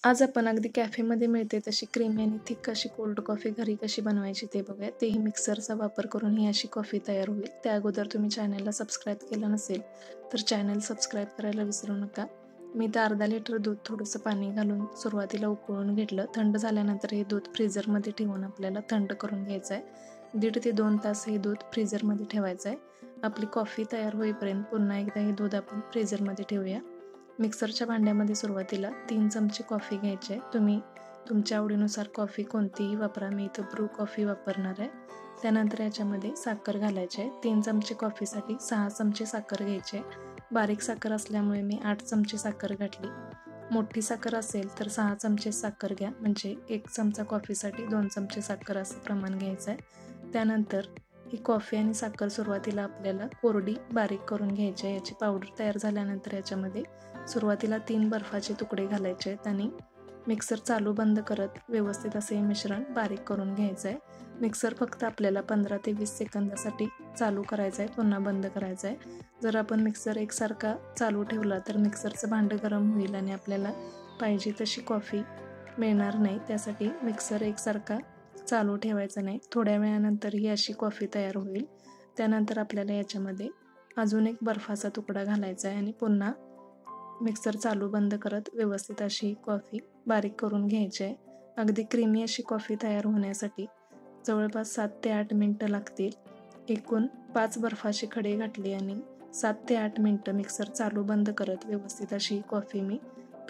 आज आपण अगदी कॅफेमध्ये मिळते तशी क्रीमी आणि थिक अशी कोल्ड कॉफी घरी कशी बनवायची ते बघूया. तेही मिक्सरचा वापर करून ही अशी कॉफी तयार होईल. त्या अगोदर तुम्ही चॅनलला सबस्क्राईब केलं नसेल तर चॅनल सबस्क्राईब करायला विसरू नका. मी तर अर्धा लिटर दूध थोडंसं पाणी घालून सुरुवातीला उकळून घेतलं. थंड झाल्यानंतर हे दूध फ्रीजरमध्ये ठेवून आपल्याला थंड करून घ्यायचं आहे. 1.5 ते 2 तास हे दूध फ्रीजरमध्ये ठेवायचं आहे. आपली कॉफी तयार होईपर्यंत पुन्हा एकदा हे दूध आपण फ्रीजरमध्ये ठेवूया. मिक्सरच्या भांड्यामध्ये सुरुवातीला 3 चमचे कॉफी घ्यायचे. तुम्ही तुमच्या आवडीनुसार कॉफी कोणतीही वापरा. मी इथं ब्रू कॉफी वापरणार आहे. त्यानंतर याच्यामध्ये साखर घालायची आहे. 3 चमचे कॉफीसाठी 6 चमचे साखर घ्यायचे. बारीक साखर असल्यामुळे मी 8 चमचे साखर घातली. मोठी साखर असेल तर 6 चमचे साखर घ्या. म्हणजे 1 चमचा कॉफीसाठी 2 चमचे साखर असं प्रमाण घ्यायचं आहे. त्यानंतर ही कॉफी आणि साखर सुरुवातीला आपल्याला कोरडी बारीक करून घ्यायची आहे. याची पावडर तयार झाल्यानंतर याच्यामध्ये सुरुवातीला 3 बर्फाचे तुकडे घालायचे आहेत आणि मिक्सर चालू बंद करत व्यवस्थित असे मिश्रण बारीक करून घ्यायचं आहे. मिक्सर फक्त आपल्याला 15 ते 20 सेकंदासाठी चालू करायचं आहे, पुन्हा बंद करायचं आहे. जर आपण मिक्सर एकसारखा चालू ठेवला तर मिक्सरचं भांडं गरम होईल आणि आपल्याला पाहिजे तशी कॉफी मिळणार नाही. त्यासाठी मिक्सर एकसारखा चालू ठेवायचं नाही. थोड्या वेळानंतर ही अशी कॉफी तयार होईल. त्यानंतर आपल्याला याच्यामध्ये अजून एक बर्फाचा तुकडा घालायचा आहे आणि पुन्हा मिक्सर चालू बंद करत व्यवस्थित अशी कॉफी बारीक करून घ्यायची आहे. अगदी क्रीमी अशी कॉफी तयार होण्यासाठी जवळपास 7 ते 8 मिनटं लागतील. एकूण 5 बर्फाचे खडे घातले आणि 7 ते 8 मिनटं मिक्सर चालू बंद करत व्यवस्थित अशी कॉफी मी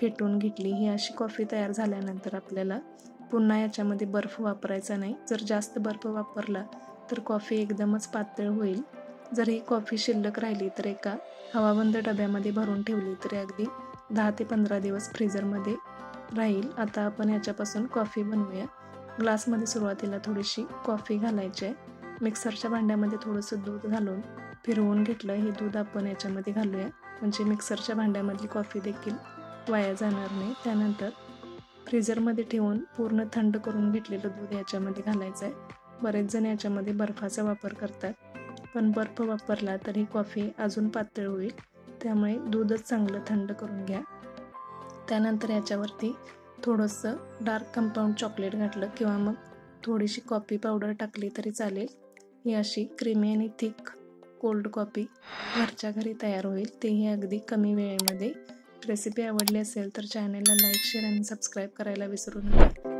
फेटून घेतली. ही अशी कॉफी तयार झाल्यानंतर आपल्याला पुन्हा याच्यामध्ये बर्फ वापरायचा नाही. जर जास्त बर्फ वापरला तर कॉफी एकदमच पातळ होईल. जर ही कॉफी शिल्लक राहिली तर एका हवाबंद डब्यामध्ये भरून ठेवली तरी अगदी 10 ते 15 दिवस फ्रीजरमध्ये राहील. आता आपण याच्यापासून कॉफी बनवूया. ग्लासमध्ये सुरुवातीला थोडीशी कॉफी घालायची आहे. मिक्सरच्या भांड्यामध्ये थोडंसं दूध घालून फिरवून घेतलं. हे दूध आपण याच्यामध्ये घालूया म्हणजे मिक्सरच्या भांड्यामधली कॉफी देखील वाया जाणार नाही. त्यानंतर फ्रीजरमध्ये ठेवून पूर्ण थंड करून घेतलेलं दूध याच्यामध्ये घालायचं आहे. बरेच जण याच्यामध्ये बर्फाचा वापर करतात, पण बर्फ वापरला तर ही कॉफी अजून पातळ होईल. त्यामुळे दूधच चांगलं थंड करून घ्या. त्यानंतर याच्यावरती थोडंसं डार्क कंपाऊंड चॉकलेट घातलं किंवा मग थोडीशी कॉफी पावडर टाकली तरी चालेल. ही अशी क्रीमी आणि थिक कोल्ड कॉफी घरच्या घरी तयार होईल, तेही अगदी कमी वेळेमध्ये. रेसिपी आवडली असेल तर चॅनलला लाईक, शेअर आणि सबस्क्राईब करायला विसरू नका.